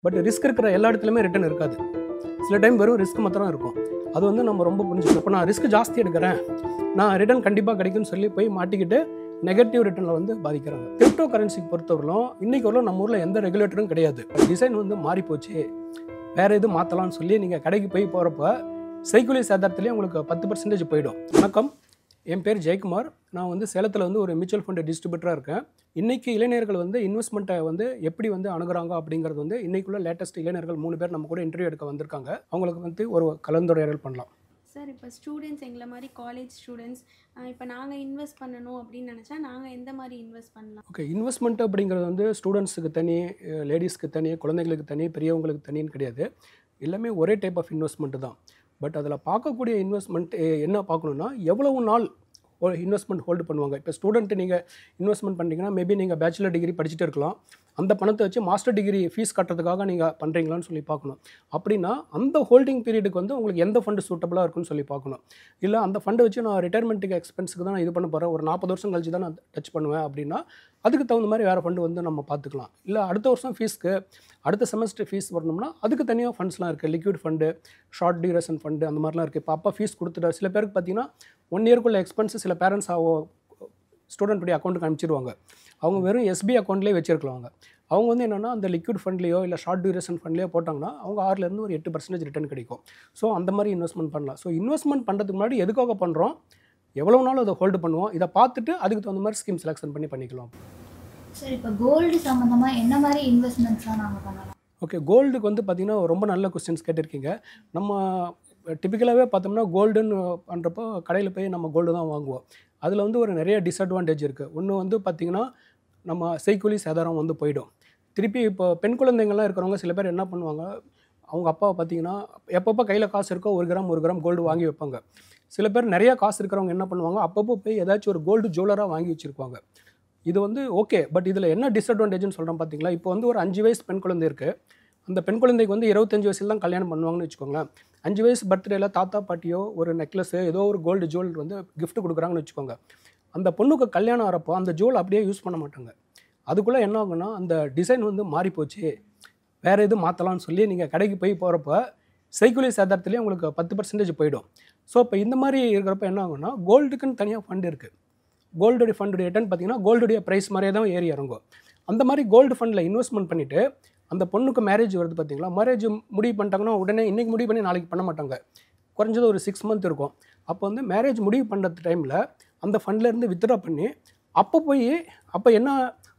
But risk இருக்கிற எல்லா இடத்துலையுமே ரிட்டர்ன் இருக்காது. சில டைம் வெறும் ரிஸ்க் மாத்திரம் இருக்கும். அது வந்து நம்ம ரொம்ப புரிஞ்சுக்கணும். இப்போ நான் ரிஸ்க் ஜாஸ்தி எடுக்கிறேன், நான் ரிட்டர்ன் கண்டிப்பாக கிடைக்கும்னு சொல்லி போய் மாட்டிக்கிட்டு நெகட்டிவ் ரிட்டர்னில் வந்து பாதிக்கிறாங்க. கிரிப்டோ கரன்சிக்கு பொறுத்தவரையிலும் இன்றைக்கு வரலும் நம்ம ஊரில் எந்த ரெகுலேட்டரும் கிடையாது. டிசைன் வந்து மாறி போச்சு, வேறு எதுவும் மாற்றலாம்னு சொல்லி நீங்கள் கடைக்கு போய் போகிறப்ப சைக்கிளி சேதாரத்துலேயே உங்களுக்கு 10% போயிடும். வணக்கம், என் பேர் ஜெயக்குமார். நான் வந்து சேலத்தில் வந்து ஒரு மியூச்சுவல் ஃபண்டு டிஸ்ட்ரிபியூட்டராக இருக்கேன். இன்றைக்கி இளைஞர்கள் வந்து இன்வெஸ்ட்மெண்ட்டை வந்து எப்படி வந்து அணுகுறாங்க அப்படிங்கிறது வந்து இன்றைக்குள்ள லேட்டஸ்ட் இளைஞர்கள் 3 பேர் நம்ம கூட இன்டர்வியூ எடுக்க வந்திருக்காங்க. அவங்களுக்கு வந்து ஒரு கலந்துரையாடல் பண்ணலாம். சார், இப்போ ஸ்டூடெண்ட்ஸ் எங்களை மாதிரி காலேஜ் ஸ்டூடெண்ட்ஸ் இப்போ நாங்கள் இன்வெஸ்ட் பண்ணணும் அப்படின்னு நினச்சா நாங்கள் எந்த மாதிரி இன்வெஸ்ட் பண்ணலாம்? ஓகே, இன்வெஸ்ட்மெண்ட் அப்படிங்கிறது வந்து ஸ்டூடெண்ட்ஸுக்கு தனி, லேடிஸ்க்கு தனி, குழந்தைங்களுக்கு தனி, பெரியவங்களுக்கு தனின்னு கிடையாது. எல்லாமே ஒரே டைப் ஆஃப் இன்வெஸ்ட்மெண்ட்டு தான். பட் அதில் பார்க்கக்கூடிய இன்வெஸ்ட்மெண்ட் என்ன பார்க்கணுன்னா, எவ்வளவு நாள் இன்வெஸ்ட்மெண்ட் ஹோல்டு பண்ணுவாங்க. இப்போ ஸ்டூடெண்ட்டு நீங்கள் இன்வெஸ்ட்மெண்ட் பண்ணுறீங்கன்னா மேபி நீங்கள் பேச்சுலர் டிகிரி படிச்சுட்டு இருக்கலாம். அந்த பணத்தை வச்சு மாஸ்டர் டிகிரி ஃபீஸ் கட்டுறதுக்காக நீங்கள் பண்ணுறீங்களான்னு சொல்லி பார்க்கணும். அப்படின்னா அந்த ஹோல்டிங் பீரியடுக்கு வந்து உங்களுக்கு எந்த ஃபண்டு சூட்டபுளாக இருக்குன்னு சொல்லி பார்க்கணும். இல்லை அந்த ஃபண்டை வச்சு நான் ரிட்டையர்மெண்ட்டுக்கு எக்ஸ்பென்ஸுக்கு தான் நான் இது பண்ண போகிறேன், ஒரு 40 வருஷம் கழிச்சு தான் நான் டச் பண்ணுவேன் அப்படின்னா அதுக்கு தகுந்த மாதிரி வேறு ஃபண்டு வந்து நம்ம பார்த்துக்கலாம். இல்லை அடுத்த வருஷம் ஃபீஸ்க்கு, அடுத்த செமஸ்டர் ஃபீஸ் வரணும்னா அதுக்கு தனியாக ஃபண்ட்ஸ்லாம் இருக்குது. Liquid fund, short duration fund, அந்த மாதிரிலாம் இருக்குது. இப்போ அப்பா ஃபீஸ் கொடுத்துட்டு சில பேருக்கு பார்த்தீங்கன்னா 1 இயர்க்குள்ள எக்ஸ்பென்ஸ் சில பேரண்ட்ஸ் ஸ்டூடெண்ட்டுடைய அக்கௌண்ட்டுக்கு அனுப்பிச்சிடுவாங்க. அவங்க வெறும் எஸ்பி அக்கௌண்ட்லேயே வச்சிருக்கலாம். அவங்க வந்து என்னென்னா அந்த லிக்விட் ஃபண்ட்லேயோ இல்லை ஷார்ட் டியூரேஷன் ஃபண்ட்லேயோ போட்டாங்கன்னா அவங்க 6லேருந்து ஒரு 8% ரிட்டர்ன் கிடைக்கும். ஸோ அந்த மாதிரி இன்வெஸ்ட்மெண்ட் பண்ணலாம். ஸோ இன்வெஸ்ட்மெண்ட் பண்ணுறதுக்கு முன்னாடி எதுக்காக பண்ணுறோம், எவ்வளோ நாள் அதை ஹோல்டு பண்ணுவோம், இதை பார்த்துட்டு அதுக்கு தகுந்த மாதிரி ஸ்கீம் செலெக்ஷன் பண்ணிக்கலாம். சரி, இப்போ கோல்டு சம்மந்தமாக என்ன மாதிரி இன்வெஸ்ட்மெண்ட்ஸ்லாம் நாங்கள் பண்ணலாம்? ஓகே, கோல்டுக்கு வந்து பார்த்திங்கன்னா ரொம்ப நல்ல கொஸ்டின்ஸ் கேட்டிருக்கீங்க. நம்ம டிப்பிக்கலாகவே பார்த்தோம்னா கோல்டுன்னு பண்ணுறப்போ கடையில் போய் நம்ம கோல்டு தான் வாங்குவோம். அதில் வந்து ஒரு நிறைய டிஸ்அட்வான்டேஜ் இருக்குது. ஒன்று வந்து பார்த்திங்கன்னா நம்ம செய்கூலி சேதாரம் வந்து போயிடும். திருப்பி இப்போ பெண் குழந்தைங்கள்லாம் இருக்கிறவங்க சில பேர் என்ன பண்ணுவாங்க, அவங்க அப்பாவை பார்த்திங்கன்னா எப்பப்போ கையில் காசு இருக்கோ 1 கிராம் கோல்டு வாங்கி வைப்பாங்க. சில பேர் நிறையா காசு இருக்கிறவங்க என்ன பண்ணுவாங்க, அப்பப்போ போய் ஏதாச்சும் ஒரு கோல்டு ஜுவல்லராக வாங்கி வச்சுருப்பாங்க. இது வந்து ஓகே, பட் இதில் என்ன டிஸ்அட்வான்டேஜ்னு சொல்கிறேன் பார்த்தீங்களா. இப்போ வந்து ஒரு 5 வயசு பெண் குழந்தை இருக்குது. அந்த பெண் குழந்தைக்கு வந்து 25 வயசில் தான் கல்யாணம் பண்ணுவாங்கன்னு வச்சுக்கோங்களேன். 5 வயசு பர்த்டேயில் தாத்தா பாட்டியோ ஒரு நெக்லஸு ஏதோ ஒரு கோல்டு ஜுவல் வந்து கிஃப்ட் கொடுக்குறாங்கன்னு வச்சுக்கோங்க. அந்த பொண்ணுக்கு கல்யாணம் ஆகிறப்போ அந்த ஜுவல் அப்படியே யூஸ் பண்ண மாட்டாங்க. அதுக்குள்ளே என்ன ஆகுன்னா அந்த டிசைன் வந்து மாறி போச்சு, வேறு எதுவும் மாற்றலாம்னு சொல்லி நீங்கள் கடைக்கு போய் போகிறப்ப சைக்கிளி சேதாரத்துலேயே உங்களுக்கு 10% போயிடும். ஸோ இப்போ இந்த மாதிரி இருக்கிறப்ப என்ன ஆகுன்னா கோல்டுக்குன்னு தனியாக ஃபண்டு இருக்குது. கோல்டுடைய ஃபண்டுடைய ரிட்டர்ன் பார்த்தீங்கன்னா கோல்டுடைய ப்ரைஸ் மாதிரியே தான் ஏறி இறங்கும். அந்த மாதிரி கோல்டு ஃபண்டில் இன்வெஸ்ட்மெண்ட் பண்ணிவிட்டு அந்த பொண்ணுக்கு மேரேஜ் வருது பார்த்தீங்களா, மேரேஜ் முடிவு பண்ணிட்டாங்கன்னா உடனே இன்றைக்கி முடிவு பண்ணி நாளைக்கு பண்ண மாட்டாங்க. குறைஞ்சது ஒரு 6 மந்த் இருக்கும். அப்போ வந்து மேரேஜ் முடிவு பண்ணுற டைமில் அந்த ஃபண்ட்லேருந்து வித்ட்ரா பண்ணி அப்போ என்ன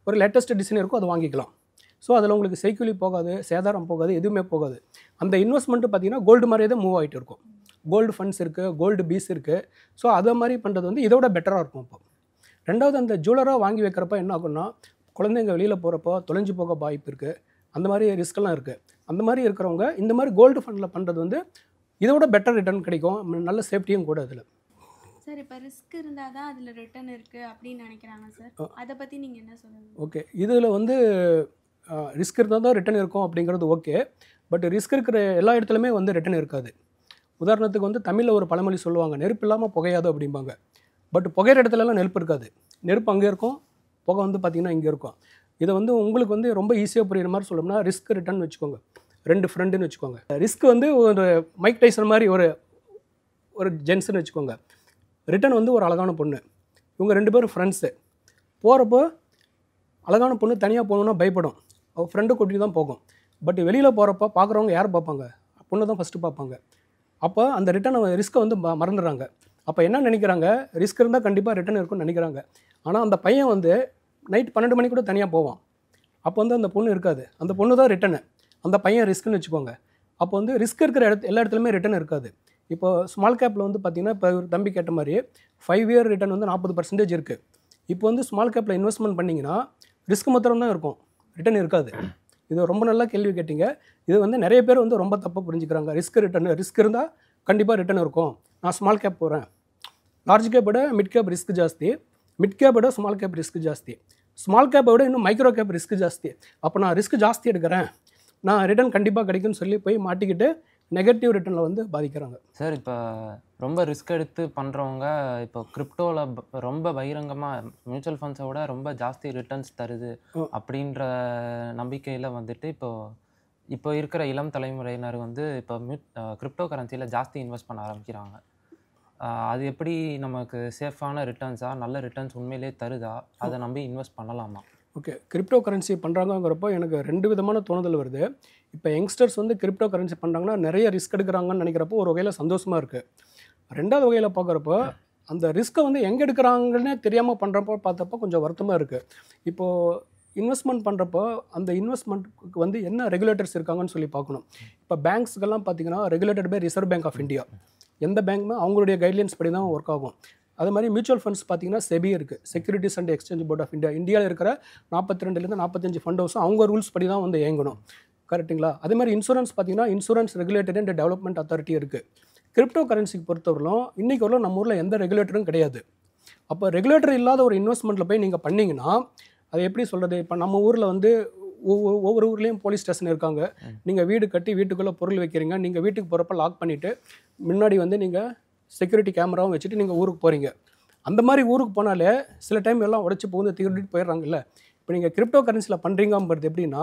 ஒரு லேட்டஸ்ட் டிசைன் இருக்கோ அதை வாங்கிக்கலாம். ஸோ அதில் உங்களுக்கு செய்கூலி போகாது, சேதாரம் போகாது, எதுவுமே போகாது. அந்த இன்வெஸ்ட்மெண்ட்டு பார்த்தீங்கன்னா கோல்டு மாதிரியே தான் மூவ் ஆகிட்டு இருக்கும். கோல்டு ஃபண்ட்ஸ் இருக்குது, கோல்டு பீஸ் இருக்குது. ஸோ அதை மாதிரி பண்ணுறது வந்து இதோட பெட்டராக இருக்கும். இப்போ ரெண்டாவது அந்த ஜுவல்லராக வாங்கி வைக்கிறப்ப என்ன ஆகுன்னா, குழந்தைங்க வெளியில் போகிறப்போ தொலைஞ்சு போக வாய்ப்பு இருக்குது. அந்த மாதிரி ரிஸ்க்கெல்லாம் இருக்குது. அந்த மாதிரி இருக்கிறவங்க இந்த மாதிரி கோல்டு ஃபண்டில் பண்ணுறது வந்து இதோட பெட்டர் ரிட்டர்ன் கிடைக்கும், நல்ல சேஃப்டியும் கூட அதில். சார், இப்போ ரிஸ்க் இருந்தால் தான் அதில் ரிட்டர்ன் இருக்குது அப்படின்னு நினைக்கிறாங்க சார். அதை பற்றி நீங்கள் என்ன சொல்லுங்கள்? ஓகே, இதில் வந்து ரிஸ்க் இருந்தால் தான் ரிட்டர்ன் இருக்கும் அப்படிங்கிறது ஓகே. பட் ரிஸ்க் இருக்கிற எல்லா இடத்துலையுமே வந்து ரிட்டர்ன் இருக்காது. உதாரணத்துக்கு வந்து தமிழில் ஒரு பழமொழி சொல்லுவாங்க, நெருப்பு இல்லாமல் புகையாது அப்படிம்பாங்க. பட் புகையிற இடத்துலலாம் நெருப்பு இருக்காது. நெருப்பு அங்கே இருக்கும், புகை வந்து பார்த்திங்கன்னா இங்கே இருக்கும். இதை வந்து உங்களுக்கு வந்து ரொம்ப ஈஸியாக புரியுற மாதிரி சொல்லணும்னா ரிஸ்க் ரிட்டர்ன் வச்சுக்கோங்க. 2 ஃப்ரெண்டுன்னு வச்சுக்கோங்க. ரிஸ்க் வந்து ஒரு மைக் டைசன் மாதிரி ஒரு ஜென்ஸ்ன்னு வச்சுக்கோங்க. ரிட்டர்ன் வந்து ஒரு அழகான பொண்ணு. இவங்க 2 பேரும் ஃப்ரெண்ட்ஸு. போகிறப்போ அழகான பொண்ணு தனியாக போகணுன்னா பயப்படும், அவள் ஃப்ரெண்டை கூட்டிகிட்டு தான் போகும். பட் வெளியில் போகிறப்போ பார்க்குறவங்க யார் பார்ப்பாங்க, பொண்ணு தான் ஃபஸ்ட்டு பார்ப்பாங்க. அப்போ அந்த ரிஸ்க்கை வந்து மறந்துடுறாங்க. அப்போ என்ன நினைக்கிறாங்க, ரிஸ்க் இருந்தால் கண்டிப்பாக ரிட்டர்ன் இருக்குன்னு நினைக்கிறாங்க. ஆனால் அந்த பையன் வந்து நைட் 12 மணிக்கு கூட தனியாக போவான். அப்போ வந்து அந்த பொண்ணு இருக்காது, அந்த பொண்ணு தான் ரிட்டர்னு, அந்த பையன் ரிஸ்க்குன்னு வச்சுக்கோங்க. அப்போ வந்து ரிஸ்க் இருக்கிற எல்லா இடத்துலையுமே ரிட்டர்ன் இருக்காது. இப்போ ஸ்மால் கேப்பில் வந்து பார்த்திங்கன்னா இப்போ ஒரு தம்பி கேட்ட மாதிரி 5 இயர் ரிட்டர்ன் வந்து 40% இருக்குது. இப்போ வந்து ஸ்மால் கேப்பில் இன்வெஸ்ட்மெண்ட் பண்ணிங்கன்னா ரிஸ்க் மாத்திரம் தான் இருக்கும், ரிட்டர்ன் இருக்காது. இது ரொம்ப நல்லா கேள்வி கேட்டிங்க. இது வந்து நிறைய பேர் வந்து ரொம்ப தப்பாக புரிஞ்சுக்கிறாங்க. ரிஸ்க் இருந்தால் கண்டிப்பாக ரிட்டர்ன் இருக்கும், நான் ஸ்மால் கேப் போகிறேன். லார்ஜ் கேப்பை விட மிட் கேப் ரிஸ்க் ஜாஸ்தி, மிட் கேப்பை விட ஸ்மால் கேப் ரிஸ்க் ஜாஸ்தி, ஸ்மால் கேப்பை விட இன்னும் மைக்ரோ கேப் ரிஸ்க் ஜாஸ்தி. அப்போ நான் ரிஸ்க் ஜாஸ்தி எடுக்கிறேன், நான் ரிட்டர்ன் கண்டிப்பாக கிடைக்கும்னு சொல்லி போய் மாட்டிக்கிட்டு நெகட்டிவ் ரிட்டர்னில் வந்து பாதிக்கிறாங்க. சார், இப்போ ரொம்ப ரிஸ்க் எடுத்து பண்ணுறவங்க இப்போ கிரிப்டோவில் ரொம்ப பகிரங்கமாக மியூச்சுவல் ஃபண்ட்ஸை விட ரொம்ப ஜாஸ்தி ரிட்டர்ன்ஸ் தருது அப்படின்ற நம்பிக்கையில் வந்துட்டு இப்போது இப்போ இருக்கிற இளம் தலைமுறையினர் வந்து இப்போ கிரிப்டோ கரன்சியில் ஜாஸ்தி இன்வெஸ்ட் பண்ண ஆரம்பிக்கிறாங்க. அது எப்படி நமக்கு சேஃபான ரிட்டர்ன்ஸா, நல்ல ரிட்டர்ன்ஸ் உண்மையிலே தருதா, அதை நம்பி இன்வெஸ்ட் பண்ணலாமா? ஓகே, கிரிப்டோ கரன்சி பண்ணுறாங்கங்கிறப்போ எனக்கு 2 விதமான தோணுதல் வருது. இப்போ யங்ஸ்டர்ஸ் வந்து கிரிப்டோ கரன்சி பண்ணுறாங்கன்னா நிறைய ரிஸ்க் எடுக்கிறாங்கன்னு நினைக்கிறப்போ ஒரு வகையில் சந்தோஷமாக இருக்குது. 2வது வகையில் பார்க்குறப்போ அந்த ரிஸ்க்கை வந்து எங்கே எடுக்கிறாங்கன்னே தெரியாமல் பண்ணுறப்போ பார்த்தப்போ கொஞ்சம் வருத்தமாக இருக்குது. இப்போது இன்வெஸ்ட்மெண்ட் பண்ணுறப்போ அந்த இன்வெஸ்ட்மெண்ட்டுக்கு வந்து என்ன ரெகுலேட்டர்ஸ் இருக்காங்கன்னு சொல்லி பார்க்கணும். இப்போ பேங்க்ஸ்க்கெல்லாம் பார்த்தீங்கன்னா regulated by Reserve Bank of India. எந்த பேங்க்குமே அவங்களுடைய கைட்லைன்ஸ் படி தான் ஒர்க் ஆகும். அது மாதிரி மியூச்சுவல் ஃபண்ட்ஸ் பார்த்தீங்கன்னா செபி இருக்குது, Securities and Exchange Board of India. இந்தியாவில் இருக்கிற 42லேருந்து 45 ஃபண்ட் ஹவுஸும் அவங்க ரூல்ஸ் படி தான் வந்து இயங்கணும். கரெக்டுங்களா? அதே மாதிரி இன்சூரன்ஸ் பார்த்தீங்கன்னா insurance regulatory and development authority இருக்குது. கிரிப்டோ கரன்சிக்கு பொறுத்தவரையிலும் இன்றைக்கு வரலும் நம்ம ஊரில் எந்த ரெகுலேட்டரும் கிடையாது. அப்போ ரெகுலேட்டர் இல்லாத ஒரு இன்வெஸ்ட்மெண்ட்டில் போய் நீங்கள் பண்ணிங்கன்னா அது எப்படி சொல்கிறது? இப்போ நம்ம ஊரில் வந்து ஒவ்வொரு ஊர்லேயும் போலீஸ் ஸ்டேஷன் இருக்காங்க. நீங்கள் வீடு கட்டி வீட்டுக்குள்ளே பொருள் வைக்கிறீங்க. நீங்கள் வீட்டுக்கு போகிறப்ப லாக் பண்ணிவிட்டு முன்னாடி வந்து நீங்கள் செக்யூரிட்டி கேமராவும் வச்சுட்டு நீங்கள் ஊருக்கு போகிறீங்க. அந்த மாதிரி ஊருக்கு போனாலே சில டைம் எல்லாம் உடச்சி போகுது திருடிட்டு போயிடுறாங்கல்ல. இப்போ நீங்கள் கிரிப்டோ கரன்சியில் பண்ணுறீங்கங்கிறது எப்படின்னா,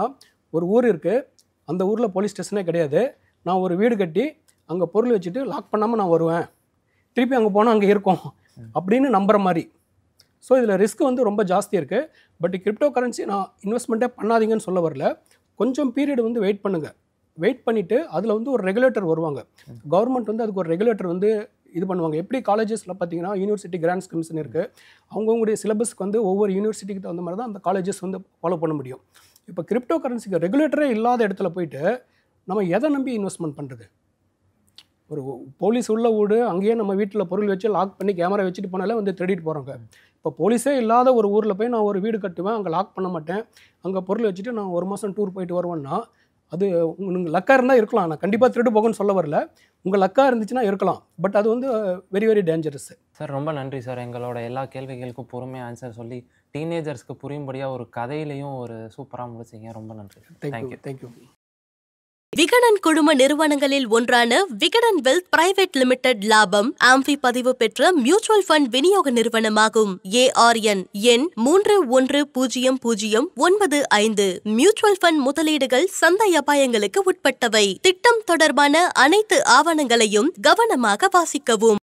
ஒரு ஊர் இருக்குது, அந்த ஊரில் போலீஸ் ஸ்டேஷனே கிடையாது. நான் ஒரு வீடு கட்டி அங்கே பொருள் வச்சுட்டு லாக் பண்ணாமல் நான் வருவேன், திருப்பி அங்கே போனால் அங்கே இருக்கும் அப்படின்னு நம்புகிற மாதிரி. ஸோ இதில் ரிஸ்க் வந்து ரொம்ப ஜாஸ்தி இருக்குது. பட் கிரிப்டோ கரன்சி நான் இன்வெஸ்ட்மெண்ட்டே பண்ணாதீங்கன்னு சொல்ல வரல. கொஞ்சம் பீரியட் வந்து வெயிட் பண்ணுங்கள். வெயிட் பண்ணிவிட்டு அதில் வந்து ஒரு ரெகுலேட்டர் வருவாங்க. கவர்மெண்ட் வந்து அதுக்கு ஒரு ரெகுலேட்டர் வந்து இது பண்ணுவாங்க. எப்படி காலேஜஸில் பார்த்தீங்கன்னா யூனிவர்சிட்டி கிராண்ட்ஸ் கமிஷன் இருக்குது. அவங்கவுங்களுடைய சிலபஸ்க்கு வந்து ஒவ்வொரு யூனிவர்சிட்டிக்கு தகுந்த மாதிரி தான் அந்த காலேஜஸ் வந்து ஃபாலோ பண்ண முடியும். இப்போ கிரிப்டோ கரன்சிக்கு ரெகுலேட்டரே இல்லாத இடத்துல போயிட்டு நம்ம எதை நம்பி இன்வெஸ்ட்மெண்ட் பண்ணுறது? ஒரு போலீஸ் உள்ள வீடு, அங்கேயே நம்ம வீட்டில் பொருள் வச்சு லாக் பண்ணி கேமரா வச்சுட்டு போனாலே வந்து திருடிட்டு போகிறாங்க. இப்போ போலீஸே இல்லாத ஒரு ஊரில் போய் நான் ஒரு வீடு கட்டுவேன், அங்கே லாக் பண்ண மாட்டேன், அங்கே பொருள் வச்சுட்டு நான் 1 மாதம் டூர் போயிட்டு வருவேன்னா அது உங்களுக்கு லக்காக இருந்தால் இருக்கலாம். நான் கண்டிப்பாக திருடு போகணும்னு சொல்ல வரல. உங்கள் லக்காக இருந்துச்சுன்னா இருக்கலாம். பட் அது வந்து வெரி வெரி டேஞ்சரஸ். சார் ரொம்ப நன்றி சார். எங்களோட எல்லா கேள்விகளுக்கும் பொறுமையாக ஆன்சர் சொல்லி டீனேஜர்ஸ்க்கு புரியும்படியாக ஒரு கதையிலையும் ஒரு சூப்பராக முடிச்சிங்க. ரொம்ப நன்றி. Thank you thank you. விகடன் குழும நிறுவனங்களில் ஒன்றான விகடன் வெல்த் பிரைவேட் லிமிடெட் லாபம் ஆம்பி பதிவு பெற்ற மியூச்சுவல் ஃபண்ட் விநியோக நிறுவனமாகும். ARN எண் 310095. மியூச்சுவல் ஃபண்ட் முதலீடுகள் சந்தை அபாயங்களுக்கு உட்பட்டவை. திட்டம் தொடர்பான அனைத்து ஆவணங்களையும் கவனமாக வாசிக்கவும்.